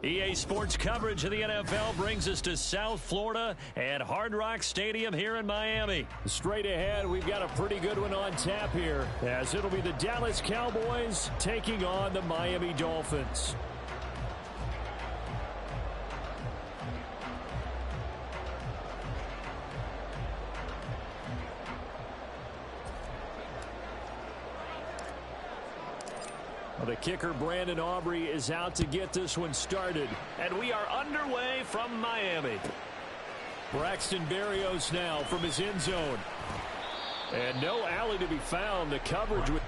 EA Sports coverage of the NFL brings us to South Florida and Hard Rock Stadium here in Miami. Straight ahead, we've got a pretty good one on tap here, as it'll be the Dallas Cowboys taking on the Miami Dolphins. The kicker, Brandon Aubrey, is out to get this one started. And we are underway from Miami. Braxton Berrios now from his end zone. And no alley to be found. The coverage with...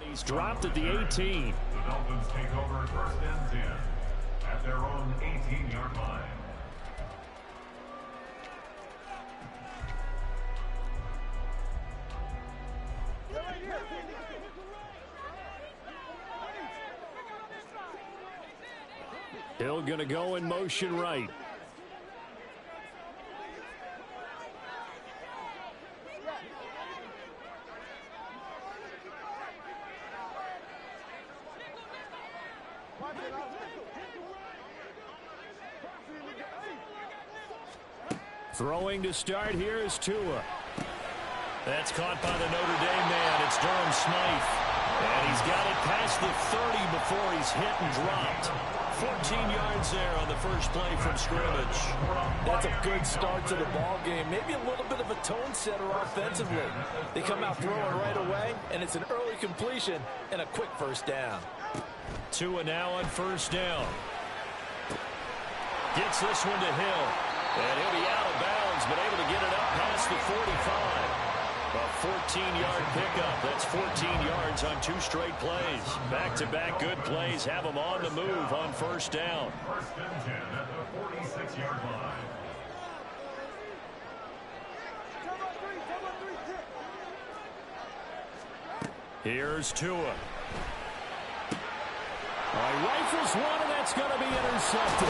He's dropped at the 18. The Dolphins take over first and 10 at their own 18-yard line. Hill going to go in motion right. Throwing to start here is Tua. That's caught by the Notre Dame man. It's Durham Smythe. And he's got it past the 30 before he's hit and dropped. 14 yards there on the first play from scrimmage. That's a good start to the ball game. Maybe a little bit of a tone setter offensively. They come out throwing right away, and it's an early completion and a quick first down. Tua now on first down. Gets this one to Hill. And he'll be out of bounds, but able to get it up past the 45. A 14-yard pickup. That's 14 yards on 2 straight plays. Back-to-back good plays have him on the move on first down. First and 10 at the 46-yard line. Here's Tua. Rifles one, and that's going to be intercepted.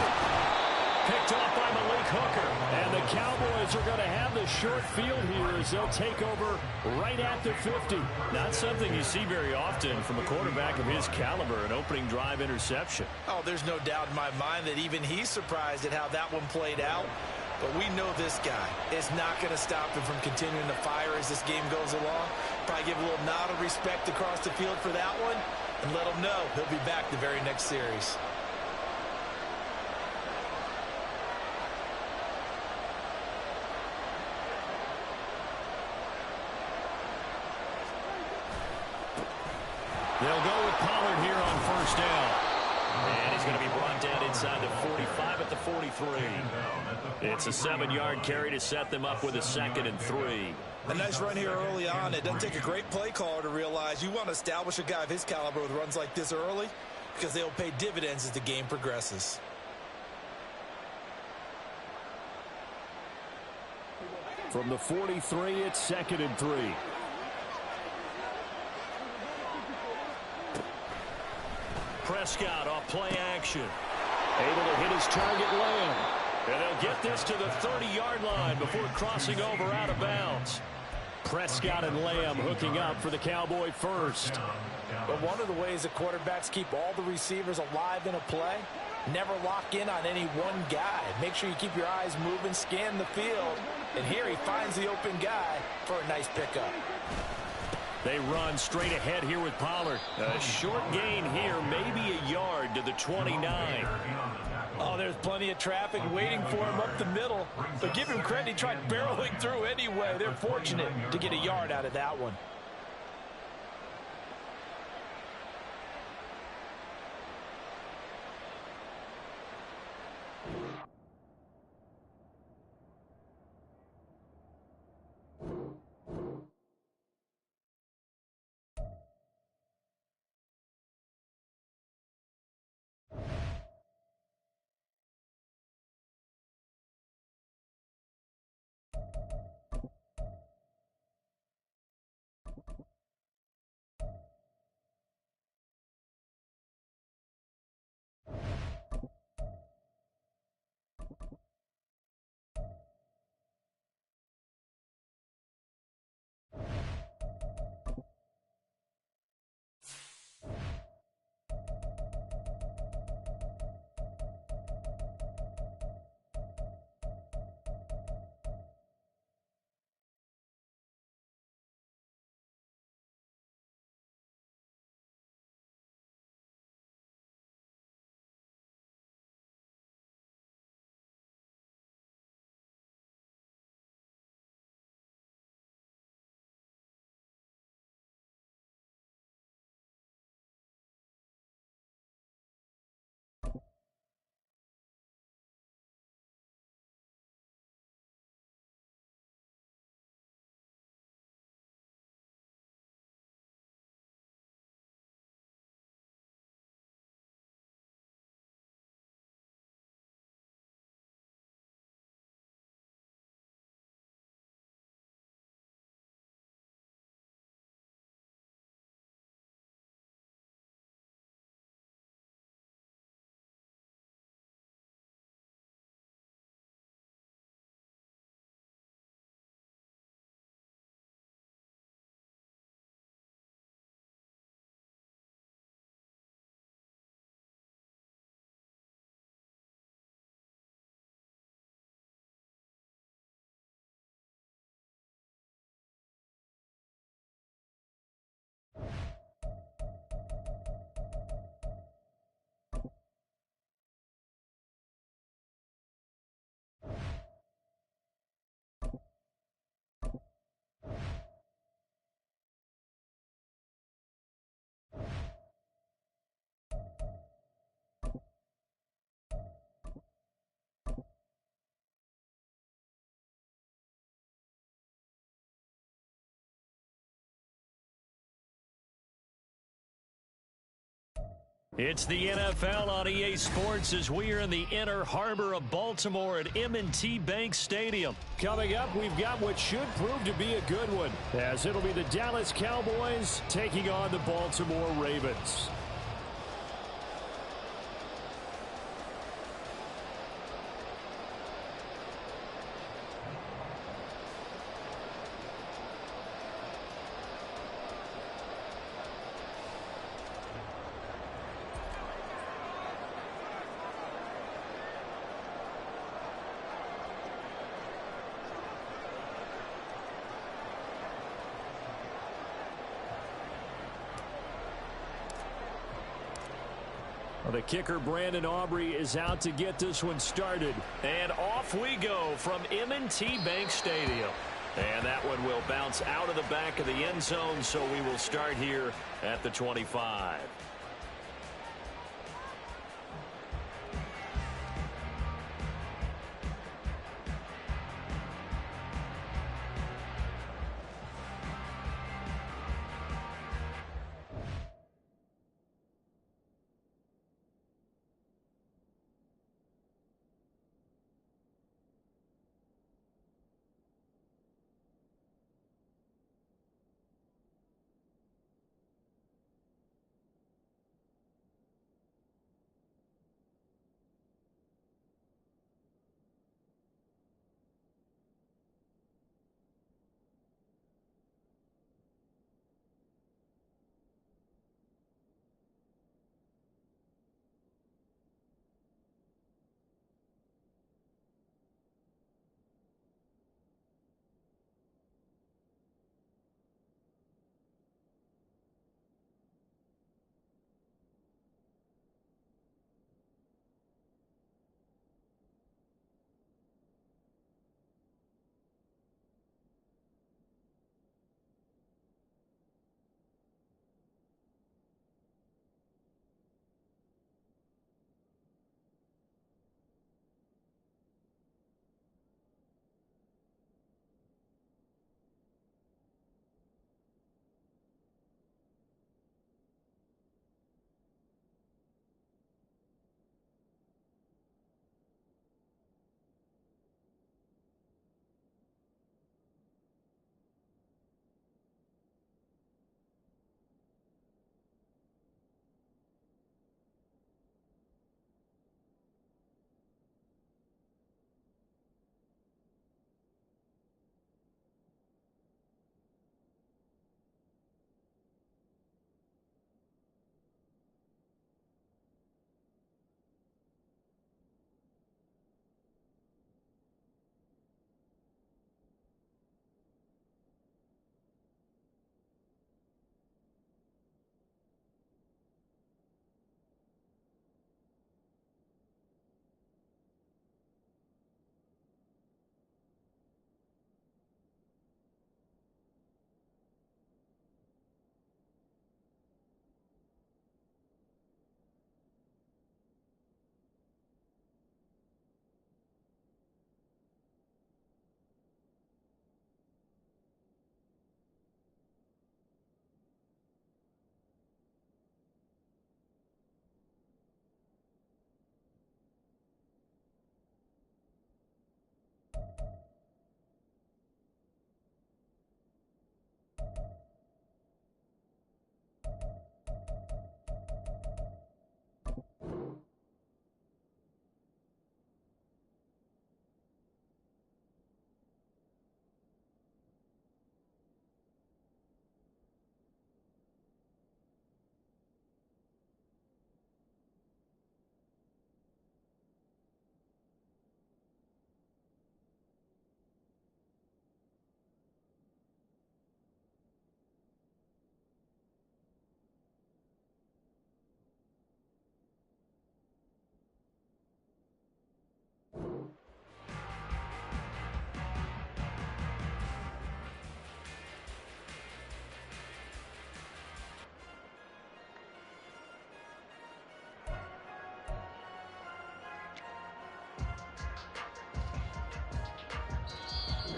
Picked off by Malik Hooker. And the Cowboys are going to have the short field here as they'll take over right at the 50. Not something you see very often from a quarterback of his caliber, an opening drive interception. Oh, there's no doubt in my mind that even he's surprised at how that one played out. But we know this guy is not going to stop him from continuing to fire as this game goes along. Probably give a little nod of respect across the field for that one and let him know he'll be back the very next series. They'll go with Pollard here on first down. And he's going to be brought down inside the 45 at the 43. It's a 7-yard carry to set them up with a 2nd and 3. A nice run here early on. It doesn't take a great play caller to realize you want to establish a guy of his caliber with runs like this early because they'll pay dividends as the game progresses. From the 43, it's 2nd and 3. Prescott off play action. Able to hit his target, Lamb. And they'll get this to the 30-yard line before crossing over out of bounds. Prescott and Lamb hooking up for the Cowboy first. But one of the ways that quarterbacks keep all the receivers alive in a play, never lock in on any one guy. Make sure you keep your eyes moving, scan the field. And here he finds the open guy for a nice pickup. They run straight ahead here with Pollard. A short gain here, maybe a yard to the 29. Oh, there's plenty of traffic waiting for him up the middle. But give him credit, he tried barreling through anyway. They're fortunate to get a yard out of that one. You It's the NFL on EA Sports as we are in the inner harbor of Baltimore at M&T Bank Stadium. Coming up, we've got what should prove to be a good one, as it'll be the Dallas Cowboys taking on the Baltimore Ravens. The kicker, Brandon Aubrey, is out to get this one started. And off we go from M&T Bank Stadium. And that one will bounce out of the back of the end zone, so we will start here at the 25.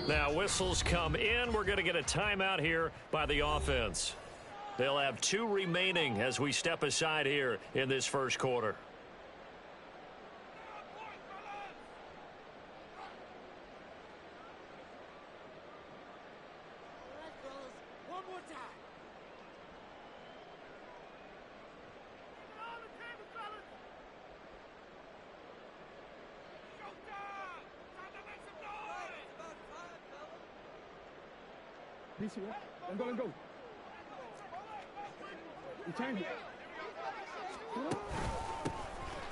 Now whistles come in. We're going to get a timeout here by the offense. They'll have 2 remaining as we step aside here in this first quarter. Let go.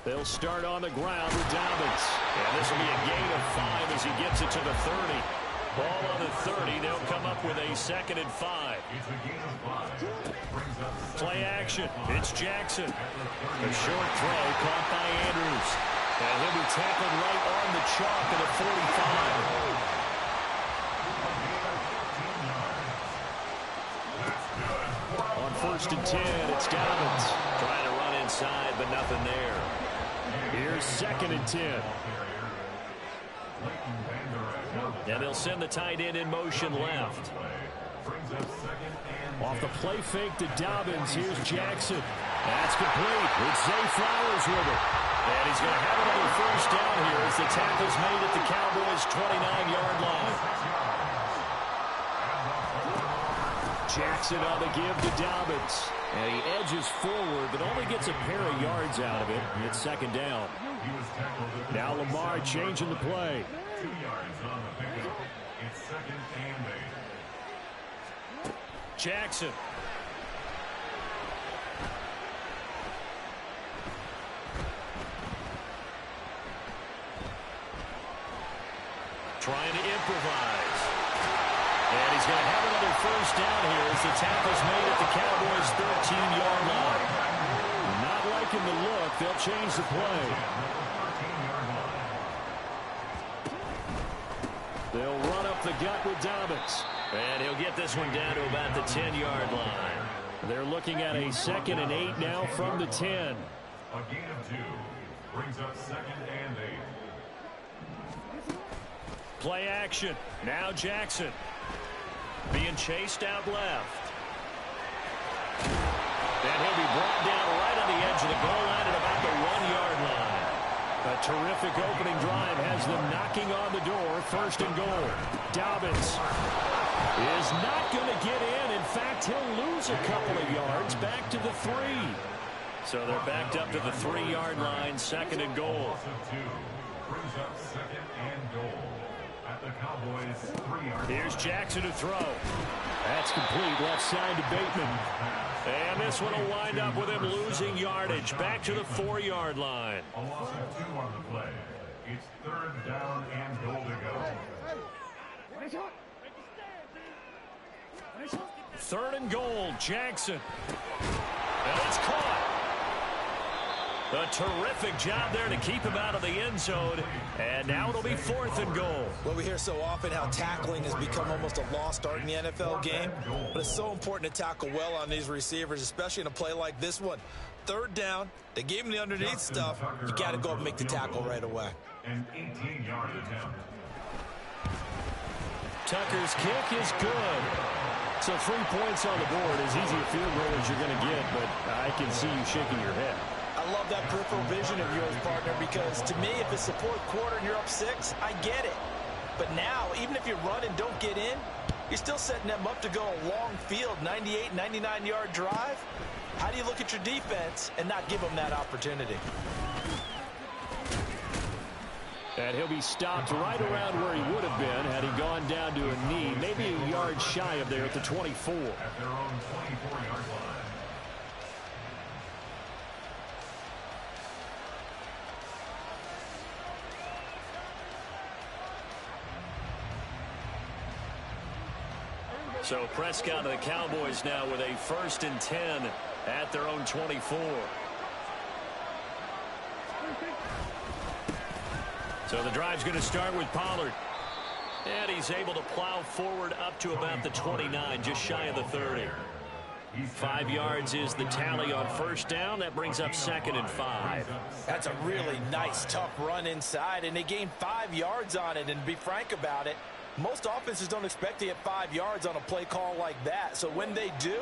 They'll start on the ground with Dobbins. And this will be a gain of 5 as he gets it to the 30. Ball on the 30. They'll come up with a 2nd and 5. Play action. It's Jackson. A short throw caught by Andrews. And he'll be tackled right on the chalk at the 45. On 1st and 10, it's Dobbins. Trying to run inside, but nothing there. Here's 2nd and 10. And they'll send the tight end in motion left. Off the play fake to Dobbins. Here's Jackson. That's complete. It's Zay Flowers with it. And he's going to have another 1st down here as the tackle's made at the Cowboys' 29-yard line. Jackson on the give to Dobbins. And he edges forward, but only gets a pair of yards out of it. It's 2nd down. Now Lamar changing the play. 2 yards on the pickup. It's 2nd and 8. Jackson. Trying to improvise. And he's going to have another 1st down here as the tackle's made at the Cowboys' 13-yard line. Not liking the look. They'll change the play. They'll run up the gut with Dobbins. And he'll get this one down to about the 10-yard line. They're looking at a 2nd and 8 now from the 10. A gain of 2 brings up 2nd and 8. Play action. Now Jackson. Being chased out left. And he'll be brought down right on the edge of the goal line at about the 1-yard line. A terrific opening drive has them knocking on the door. 1st and goal. Dobbins is not going to get in. In fact, he'll lose a couple of yards back to the 3. So they're backed up to the 3-yard line. 2nd and goal. Brings up 2nd and goal. At the Cowboys' 3-yard. Here's Jackson to throw. That's complete. Left side to Bateman. And this one will wind up with him losing yardage. Back to the 4-yard line. A loss of 2 on the play. It's 3rd down and goal to go. 3rd and goal. Jackson. And it's caught. A terrific job there to keep him out of the end zone. And now it'll be 4th and goal. Well, we hear so often how tackling has become almost a lost art in the NFL game. But it's so important to tackle well on these receivers, especially in a play like this one. 3rd down, they gave him the underneath stuff. You got to go and make the tackle right away. An 18-yard attempt. Tucker's kick is good. So 3 points on the board. As easy a field goal as you're going to get, but I can see you shaking your head. I love that peripheral vision of yours, partner, because to me, if it's the 4th quarter and you're up 6, I get it. But now, even if you run and don't get in, you're still setting them up to go a long field, 98, 99-yard drive. How do you look at your defense and not give them that opportunity? And he'll be stopped right around where he would have been had he gone down to a knee, maybe a yard shy of there at the 24. At their own 24-yard line. So Prescott and the Cowboys now with a 1st and 10 at their own 24. So the drive's going to start with Pollard. And he's able to plow forward up to about the 29, just shy of the 30. 5 yards is the tally on 1st down. That brings up 2nd and 5. That's a really nice, tough run inside, and they gained 5 yards on it. And to be frank about it, most offenses don't expect to get 5 yards on a play call like that. So when they do,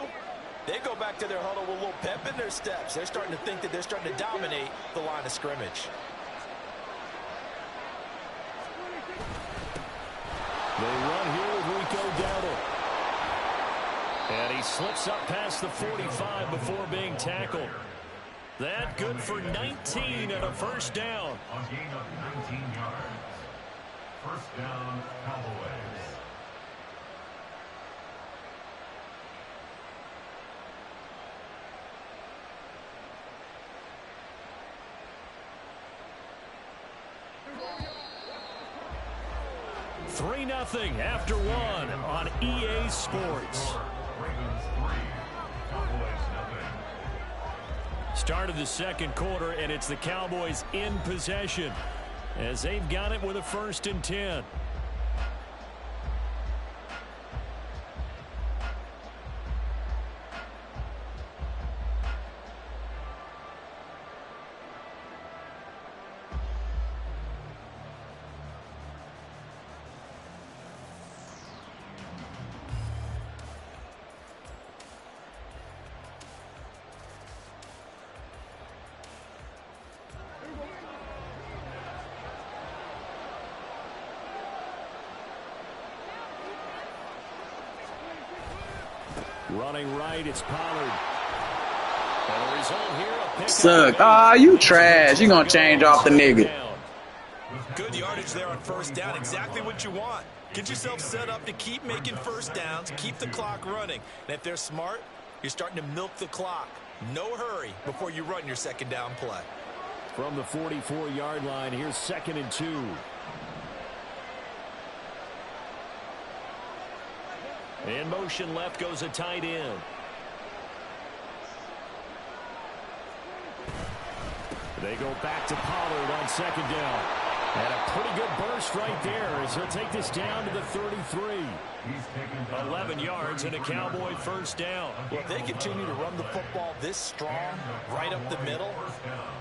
They go back to their huddle with a little pep in their steps. They're starting to think that they're starting to dominate the line of scrimmage. They run here with Rico Dowdle. And he slips up past the 45 before being tackled. That good for 19 and a first down. A gain of 19 yards. First down, Cowboys. Three 0 after one on EA Sports. Ravens 3, Cowboys 0. Start of the second quarter, and it's the Cowboys in possession as they've got it with a 1st and 10. Running right, it's Pollard. And the result here, a pick. Suck. Ah, you trash. You gonna change off the nigga. Good yardage there on first down. Exactly what you want. Get yourself set up to keep making first downs, keep the clock running. And if they're smart, you're starting to milk the clock. No hurry before you run your second down play. From the 44-yard line, here's 2nd and 2. In motion left goes a tight end. They go back to Pollard on 2nd down. And a pretty good burst right there as he'll take this down to the 33. 11 yards and a Cowboy first down. Well, if they continue to run the football this strong, right up the middle,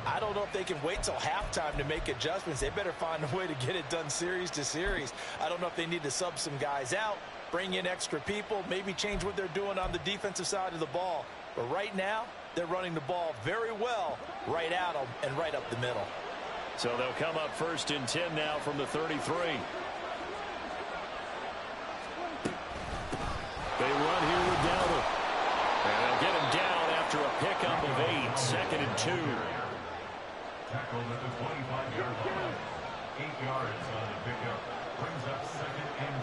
I don't know if they can wait till halftime to make adjustments. They better find a way to get it done series to series. I don't know if they need to sub some guys out, bring in extra people, maybe change what they're doing on the defensive side of the ball. But right now, they're running the ball very well right at them and right up the middle. So they'll come up 1st and 10 now from the 33. They run here with Dowdle. And they'll get him down after a pickup of 8. 2nd and 2. Tackled at the 25-yard line. 8 yards on the pickup. Brings up 2nd and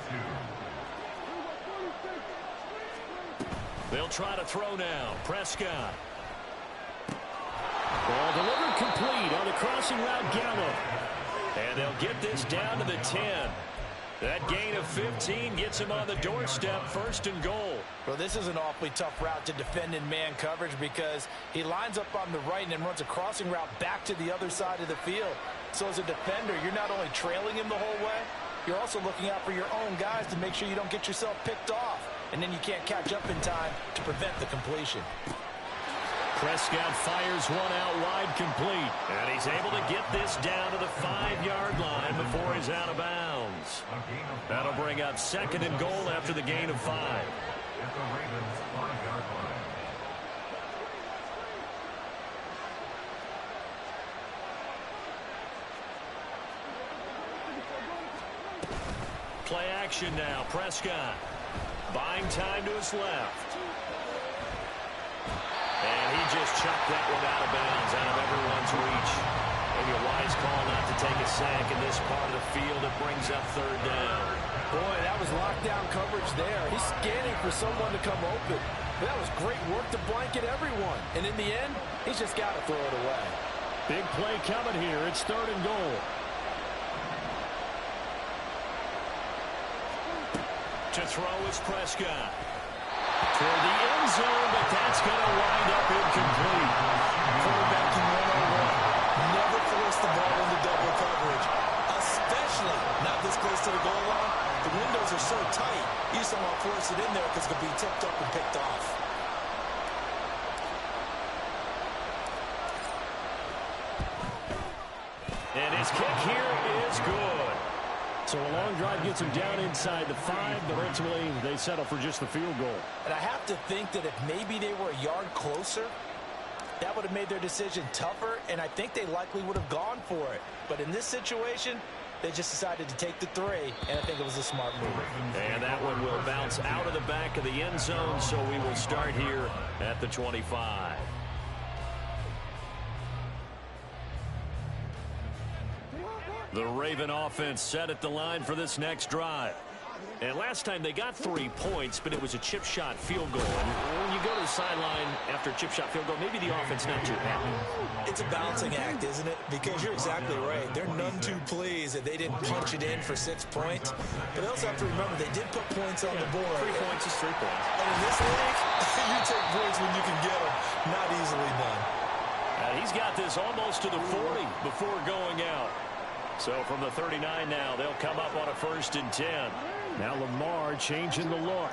2. They'll try to throw now. Prescott. Ball delivered complete on the crossing route Gallup. And they'll get this down to the 10. That gain of 15 gets him on the doorstep, 1st and goal. Well, this is an awfully tough route to defend in man coverage because he lines up on the right and then runs a crossing route back to the other side of the field. So as a defender, you're not only trailing him the whole way, you're also looking out for your own guys to make sure you don't get yourself picked off. And then you can't catch up in time to prevent the completion. Prescott fires one out wide complete. And he's able to get this down to the 5-yard line before he's out of bounds. That'll bring up 2nd and goal after the gain of 5. At the Ravens 5-yard line. Play action now. Prescott buying time to his left. And he just chucked that one out of bounds, out of everyone's reach. Maybe a wise call not to take a sack in this part of the field. It brings up 3rd down. Boy, that was lockdown coverage there. He's scanning for someone to come open. That was great work to blanket everyone. And in the end, he's just got to throw it away. Big play coming here. It's 3rd and goal. To throw is Prescott. Toward the end zone, but that's going to wind up incomplete. Quarterbacking 101. Never force the ball into double coverage, especially not this close to the goal line. The windows are so tight, you just don't want to force it in there because it could be tipped up and picked off. And his kick here is good. So a long drive gets them down inside the 5, but ultimately they settle for just the field goal. And I have to think that if maybe they were a yard closer, that would have made their decision tougher, and I think they likely would have gone for it. But in this situation, they just decided to take the 3, and I think it was a smart move. And that one will bounce out of the back of the end zone, so we will start here at the 25. The Raven offense set at the line for this next drive. And last time they got 3 points, but it was a chip shot field goal. And when you go to the sideline after a chip shot field goal, maybe the offense not too happy. It's a balancing act, isn't it? Because you're exactly right. They're none too pleased that they didn't punch it in for 6 points. But they also have to remember they did put points on the board. 3 points is 3 points. And in this league, you take points when you can get them. Not easily done. He's got this almost to the 40 before going out. So from the 39 now, they'll come up on a 1st and 10. Now Lamar changing the look.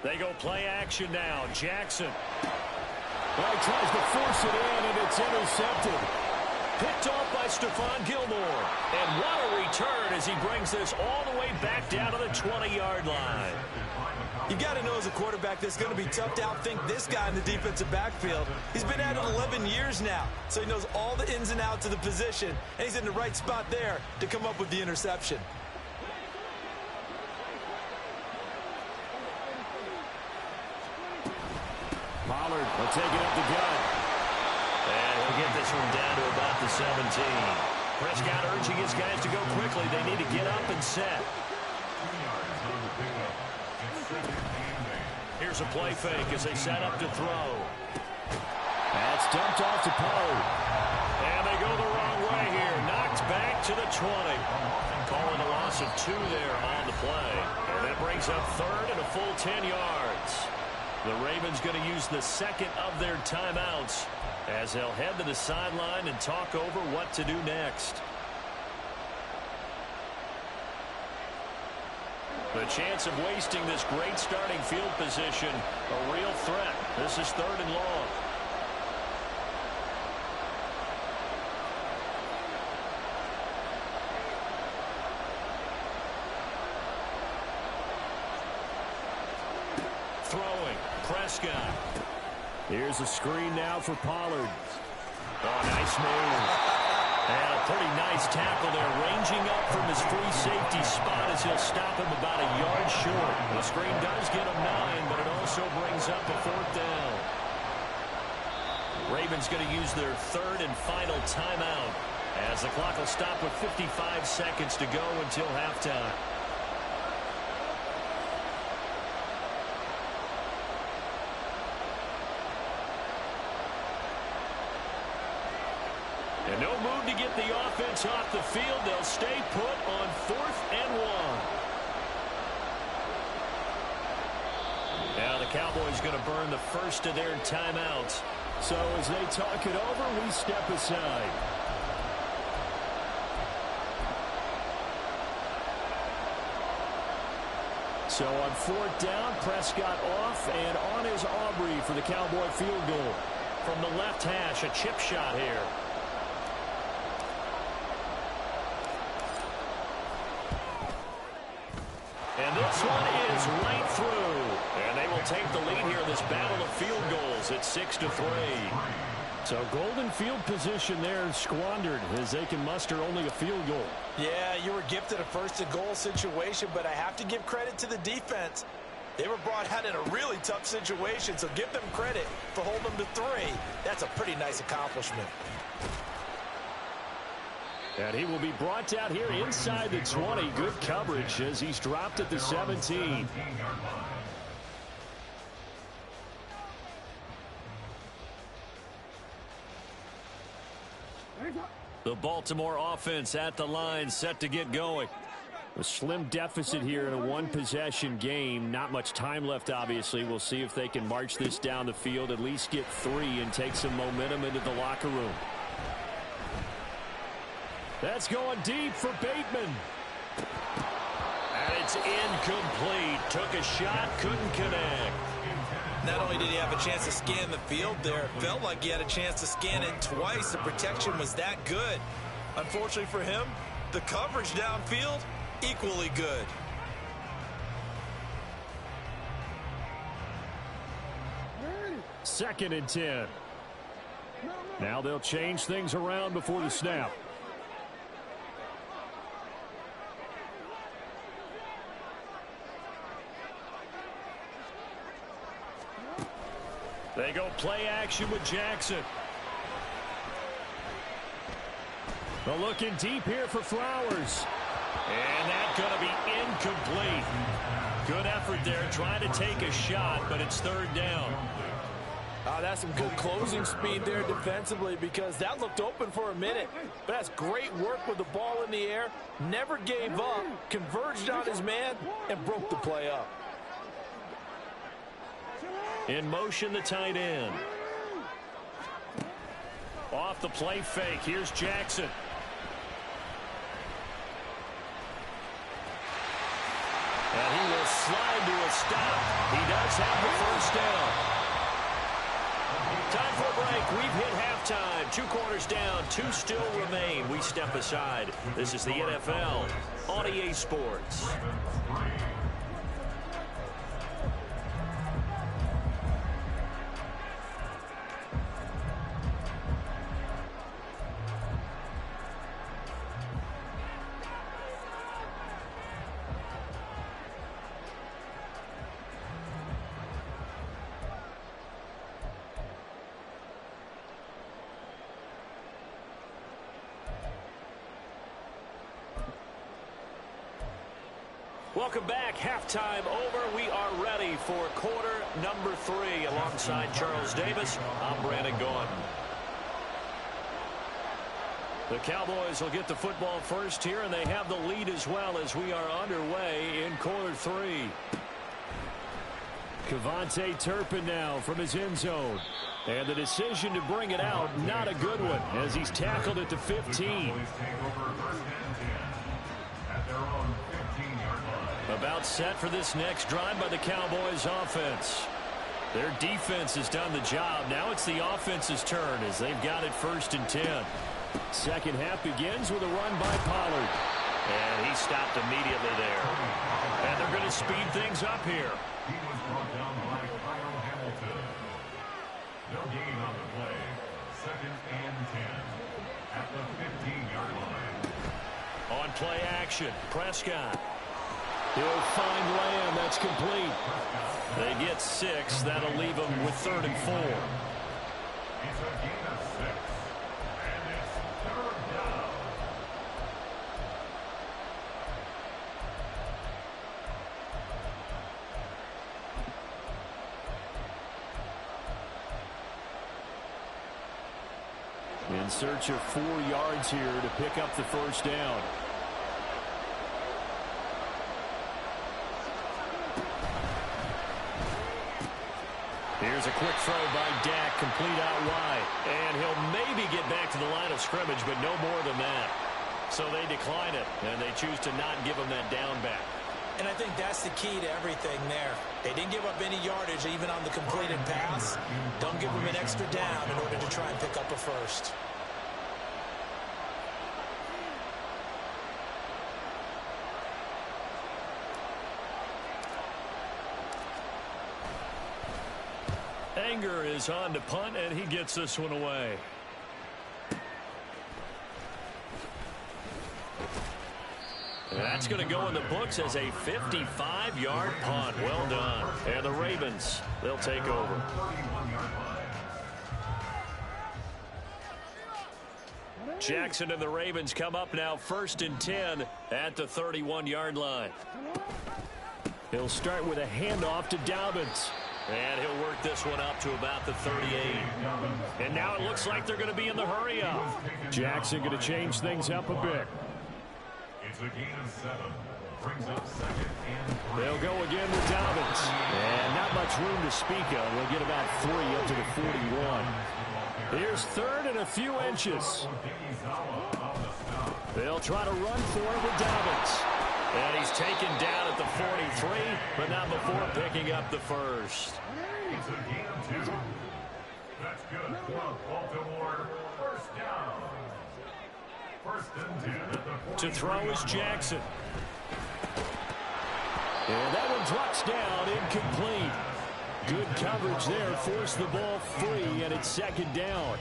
They go play action now. Jackson. Well, he tries to force it in, and it's intercepted. Picked off by Stephon Gilmore. And what a return as he brings this all the way back down to the 20-yard line. You got to know as a quarterback that's going to be tough to outthink this guy in the defensive backfield. He's been at it 11 years now, so he knows all the ins and outs of the position, and he's in the right spot there to come up with the interception. Pollard will take it up the gut. And he'll get this one down to about the 17. Prescott urging his guys to go quickly. They need to get up and set. Here's a play fake as they set up to throw. That's dumped off to Pollard. And they go the wrong way here. Knocked back to the 20. Calling a loss of 2 there on the play. And that brings up 3rd and a full 10 yards. The Ravens going to use the 2nd of their timeouts as they'll head to the sideline and talk over what to do next. The chance of wasting this great starting field position, a real threat. This is 3rd and long. Throwing, Prescott. Here's a screen now for Pollard. Oh, nice move. And a pretty nice tackle there, ranging up from his free safety spot as he'll stop him about a yard short. The screen does get him 9, but it also brings up a 4th down. Ravens going to use their 3rd and final timeout as the clock will stop with 55 seconds to go until halftime. And no move to get the offense off the field. They'll stay put on 4th and 1. Now the Cowboys going to burn the first of their timeouts. So as they talk it over, we step aside. So on 4th down, Prescott off, and on is Aubrey for the Cowboy field goal. From the left hash, a chip shot here. And this one is right through. And they will take the lead here in this battle of field goals at 6-3. So golden field position there squandered as they can muster only a field goal. Yeah, you were gifted a 1st and goal situation, but I have to give credit to the defense. They were brought out in a really tough situation, so give them credit for holding them to 3. That's a pretty nice accomplishment. And he will be brought out here inside the 20. Good coverage as he's dropped at the 17. The Baltimore offense at the line, set to get going. A slim deficit here in a one-possession game. Not much time left, obviously. We'll see if they can march this down the field, at least get 3 and take some momentum into the locker room. That's going deep for Bateman. And it's incomplete. Took a shot, couldn't connect. Not only did he have a chance to scan the field there, it felt like he had a chance to scan it twice. The protection was that good. Unfortunately for him, the coverage downfield, equally good. Second and 10. Now they'll change things around before the snap. They go play action with Jackson. They're looking deep here for Flowers. And that's going to be incomplete. Good effort there trying to take a shot, but it's third down. That's some good closing speed there defensively, because that looked open for a minute. But that's great work with the ball in the air. Never gave up, converged on his man, and broke the play up. In motion, the tight end. Off the play fake. Here's Jackson. And he will slide to a stop. He does have the first down. Time for a break. We've hit halftime. 2 quarters down. 2 still remain. We step aside. This is the NFL on EA Sports. Welcome back. Halftime over. We are ready for quarter number 3. Alongside Charles Davis, I'm Brandon Gaudin. The Cowboys will get the football first here, and they have the lead as well as we are underway in quarter 3. Kevontae Turpin now from his end zone. And the decision to bring it out, not a good one, as he's tackled at the 15. About set for this next drive by the Cowboys offense. Their defense has done the job. Now it's the offense's turn as they've got it 1st and 10. Second half begins with a run by Pollard. And he stopped immediately there. And they're going to speed things up here. He was brought down by Kyle Hamilton. No gain on the play. 2nd and 10 at the 15-yard line. On play action, Prescott. He'll find Lamb. That's complete. They get 6. That'll leave them with 3rd and 4. It's a gain of 6. And it's 3rd down. In search of 4 yards here to pick up the first down. Here's a quick throw by Dak, complete out wide. And he'll maybe get back to the line of scrimmage, but no more than that. So they decline it, and they choose to not give him that down back. And I think that's the key to everything there. They didn't give up any yardage even on the completed pass. Don't give them an extra down in order to try and pick up a first. Anger is on to punt, and he gets this one away. And that's going to go in the books as a 55-yard punt. Well done. And the Ravens, they'll take over. Jackson and the Ravens come up now 1st and 10 at the 31-yard line. He'll start with a handoff to Dobbins. And he'll work this one up to about the 38. And now it looks like they're going to be in the hurry-up. Jackson going to change things up a bit. It's a gain of 7. Brings up 2nd and 3. They'll go again with Dobbins. And not much room to speak of. They'll get about 3 up to the 41. Here's 3rd and a few inches. They'll try to run for it with Dobbins. And he's taken down at the 43, but not before picking up the first. It's a gain of 2. That's good for Baltimore. First down. First and 10 at the 43. To throw is Jackson. And that one drops down, incomplete. Good coverage there, forced the ball free, and it's second down.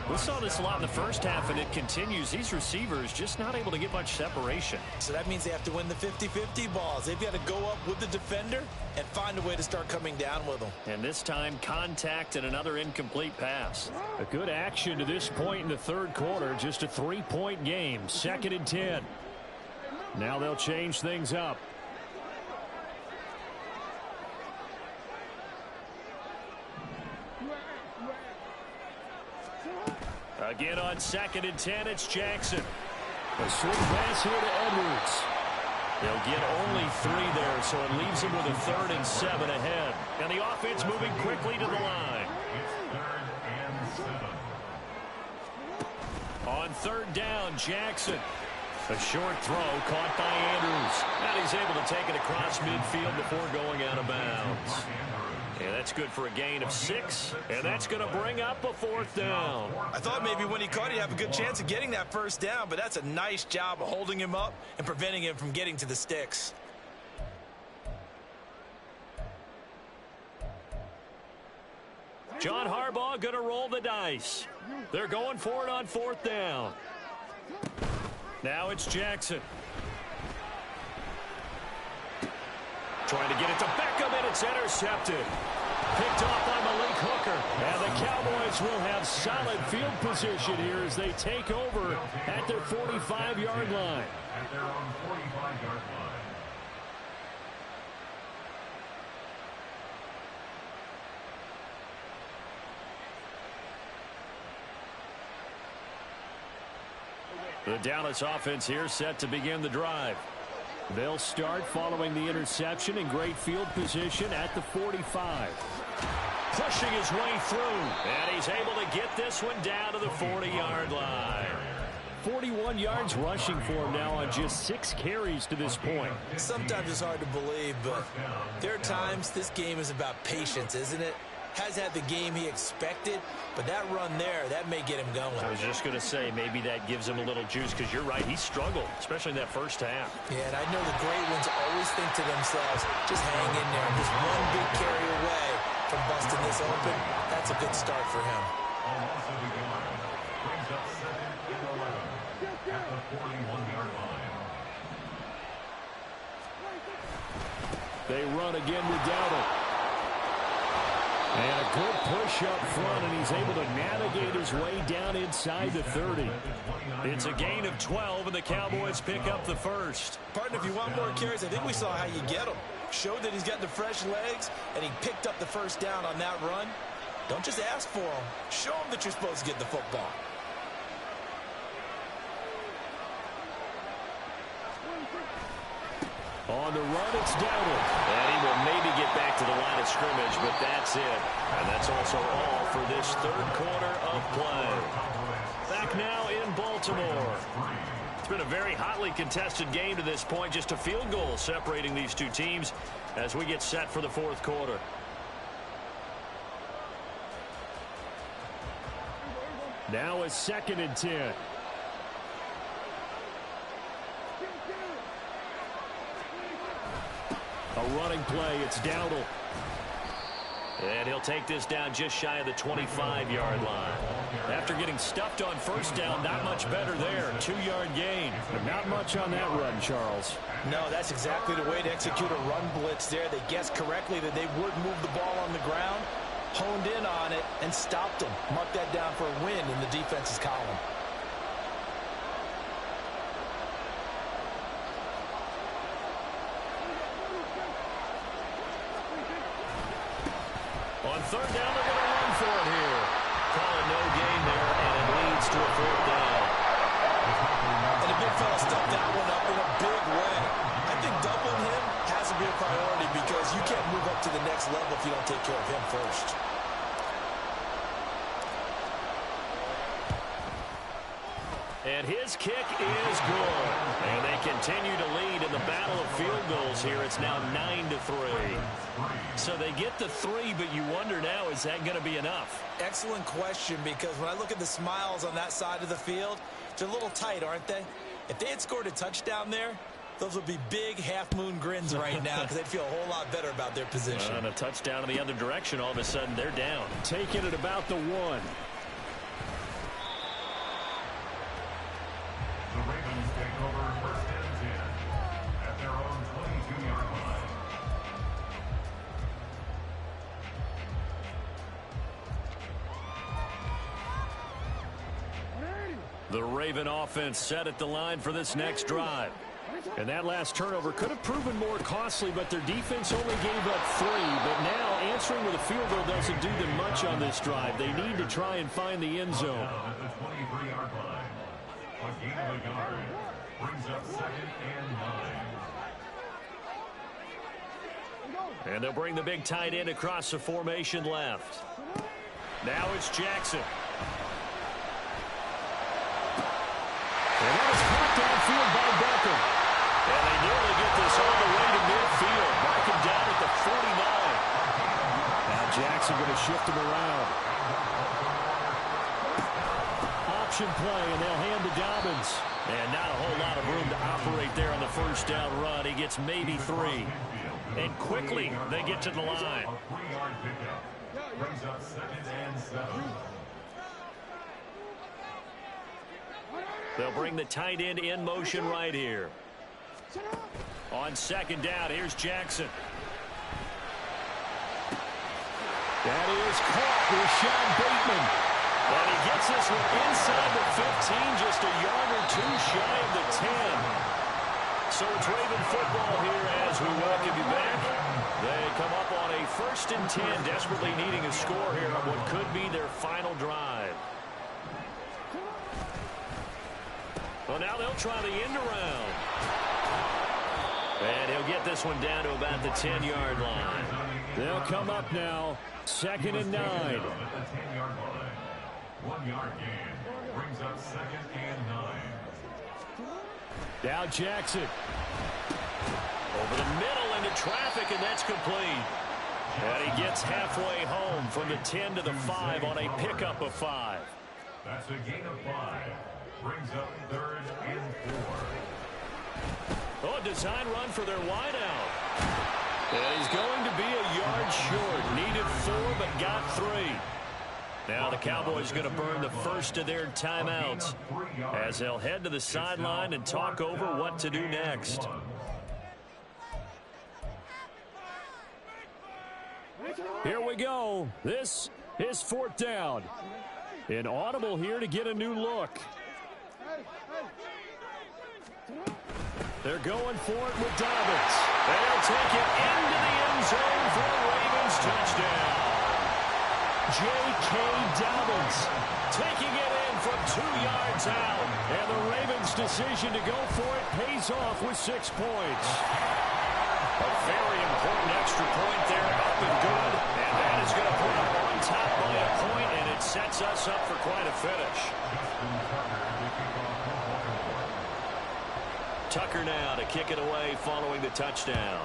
We saw this a lot in the first half, and it continues. These receivers just not able to get much separation. So that means they have to win the 50-50 balls. They've got to go up with the defender and find a way to start coming down with them. And this time, contact and another incomplete pass. A good action to this point in the third quarter. Just a 3-point game, 2nd and 10. Now they'll change things up. Again on 2nd and 10, it's Jackson. A swing pass here to Edwards. They'll get only 3 there, so it leaves them with a 3rd and 7 ahead. And the offense moving quickly to the line. On 3rd down, Jackson. A short throw caught by Andrews. And he's able to take it across midfield before going out of bounds. And that's good for a gain of 6, and that's going to bring up a 4th down. I thought maybe when he caught, he'd have a good chance of getting that first down, but that's a nice job of holding him up and preventing him from getting to the sticks. John Harbaugh going to roll the dice. They're going for it on 4th down. Now it's Jackson. Trying to get it to Beckham, and it's intercepted. Picked off by Malik Hooker. And the Cowboys will have solid field position here as they take over at their 45-yard line. At their own 45-yard line. The Dallas offense here set to begin the drive. They'll start following the interception in great field position at the 45. Pushing his way through, and he's able to get this one down to the 40-yard line. 41 yards rushing for him now on just 6 carries to this point. Sometimes it's hard to believe, but there are times this game is about patience, isn't it? Has had the game he expected, but that run there, that may get him going. I was just going to say, maybe that gives him a little juice, because you're right, he struggled, especially in that first half. Yeah, and I know the great ones always think to themselves, just hang in there. Just one big carry away from busting this open. That's a good start for him. Almost a yard. Brings up 2nd and 11 at the 41-yard line. They run again with Dowdle. And a good push up front, and he's able to navigate his way down inside the 30. It's a gain of 12, and the Cowboys pick up the first. Partner, if you want more carries, I think we saw how you get them. Showed that he's got the fresh legs, and he picked up the first down on that run. Don't just ask for them. Show them that you're supposed to get the football. On the run, it's Dowdle. And he will maybe get back to the line of scrimmage, but that's it. And that's also all for this third quarter of play. Back now in Baltimore. It's been a very hotly contested game to this point. Just a field goal separating these two teams as we get set for the fourth quarter. Now a 2nd and 10. A running play, it's Dowdle. And he'll take this down just shy of the 25-yard line. After getting stuffed on first down, not much better there. 2-yard gain. But not much on that run, Charles. No, that's exactly the way to execute a run blitz there. They guessed correctly that they would move the ball on the ground, honed in on it, and stopped them. Mark that down for a win in the defense's column. On third down, they're going to run for it here. Call it no gain there, and it leads to a 4th down. And the big fella stuffed that one up in a big way. I think doubling him has to be a priority because you can't move up to the next level if you don't take care of him first. And his kick is good. And they continue to lead in the battle of field goals here. It's now 9-3. So they get the 3, but you wonder now, is that going to be enough? Excellent question, because when I look at the smiles on that side of the field, they're a little tight, aren't they? If they had scored a touchdown there, those would be big half-moon grins right now because they'd feel a whole lot better about their position. And a touchdown in the other direction, all of a sudden they're down. Taking it about the 1. The Ravens take over first and 10 at their own 22-yard line. The Raven offense set at the line for this next drive. And that last turnover could have proven more costly, but their defense only gave up 3. But now answering with a field goal doesn't do them much on this drive. They need to try and find the end zone. At the 23-yard line, a gain of a yard brings up second and 9. And they'll bring the big tight end across the formation left. Now it's Jackson. And that is caught downfield by Beckham. And they nearly get this all the way to midfield. Marking down at the 49. Now Jackson going to shift him around. Option play, and they'll hand to Dobbins. And not a whole lot of room to operate there on the first down run. He gets maybe 3. And quickly, they get to the line. A 3-yard pickup brings up second and 7. They'll bring the tight end in motion right here. On second down, here's Jackson. That is caught with Sean Bateman. And he gets this one inside the 15, just a yard or 2 shy of the 10. So it's Raven football here as we welcome you back. They come up on a 1st and 10, desperately needing a score here on what could be their final drive. Well, now they'll try the end around. And he'll get this one down to about the 10-yard line. They'll come up now, 2nd and 9. At the 10-yard line, 1-yard gain brings up second and 9. Now Jackson. Over the middle into traffic, and that's complete. And he gets halfway home from the 10 to the 5 on a pickup of 5. That's a gain of 5. Brings up 3rd and 4. Oh, a design run for their wideout. And he's going to be a yard short. Needed 4, but got 3. Now the Cowboys going to burn the first of their timeouts as they'll head to the sideline and talk over what to do next. Here we go. This is 4th down. An audible here to get a new look. They're going for it with Dobbins. They'll take it into the end zone for a Ravens touchdown. J.K. Dobbins Taking it in from 2 yards out. And the Ravens' decision to go for it pays off with 6 points. A very important extra point there, up and good. And that is going to put them on top by a point, and it sets us up for quite a finish. Tucker now to kick it away following the touchdown.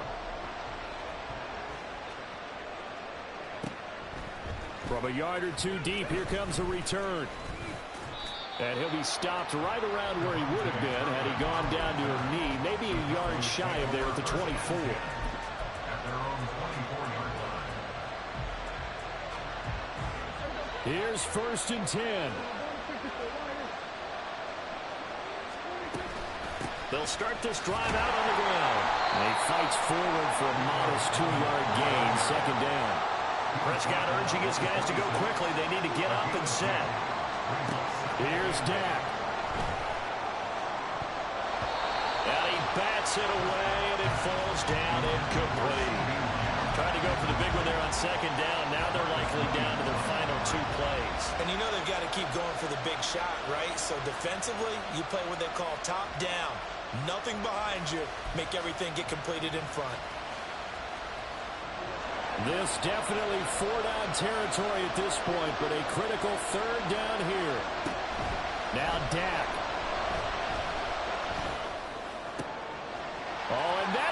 From a yard or 2 deep, here comes a return. And he'll be stopped right around where he would have been had he gone down to a knee, maybe a yard shy of there at the 24. At their own 24-yard line. Here's 1st and 10. They'll start this drive out on the ground. And he fights forward for a modest 2-yard gain, 2nd down. Prescott urging his guys to go quickly. They need to get up and set. Here's Dak. And he bats it away, and it falls down incomplete. Tried to go for the big one there on 2nd down. Now they're likely down to their final 2 plays. And you know they've got to keep going for the big shot, right? So defensively, you play what they call top down. Nothing behind you. Make everything get completed in front. This definitely 4-down territory at this point, but a critical 3rd down here. Now Dak.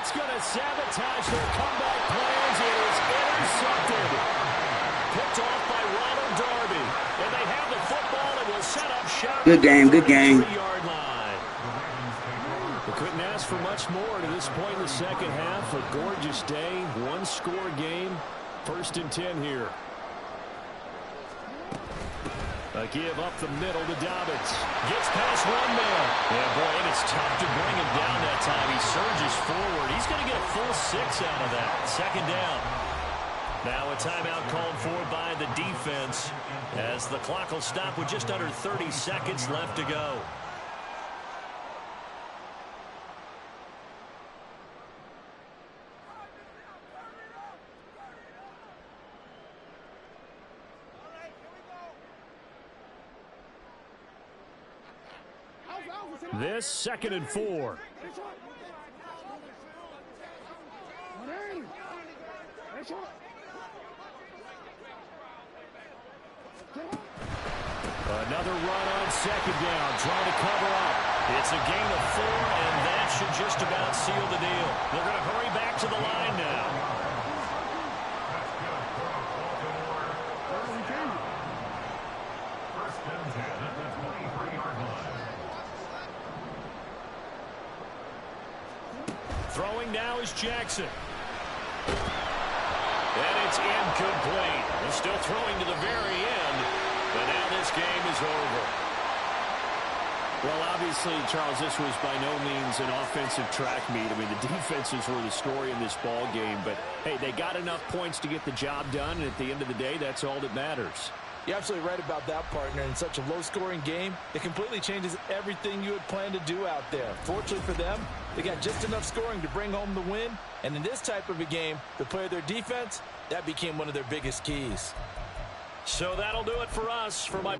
That's going to sabotage their comeback plans. It is intercepted. Picked off by Ronald Darby. And they have the football and will set up shop. Good game, good game. We couldn't ask for much more to this point in the second half. A gorgeous day, one-score game. 1st and 10 here. A give up the middle to Dobbins. Gets past one man. Yeah, boy, and it's tough to bring him down that time. He surges forward. He's going to get a full 6 out of that. 2nd down. Now a timeout called for by the defense as the clock will stop with just under 30 seconds left to go. This 2nd and 4. Another run on 2nd down, trying to cover up. It's a gain of 4, and that should just about seal the deal. They're going to hurry back to the line now. First and 10 at the 23-yard line. Throwing now is Jackson. And it's incomplete. They're still throwing to the very end, but now this game is over. Well, obviously, Charles, this was by no means an offensive track meet. I mean, the defenses were the story in this ball game, but, hey, they got enough points to get the job done, and at the end of the day, that's all that matters. You're absolutely right about that, partner. In such a low-scoring game, it completely changes everything you had planned to do out there. Fortunately for them, they got just enough scoring to bring home the win. And in this type of a game, to play their defense, that became one of their biggest keys. So that'll do it for us. For my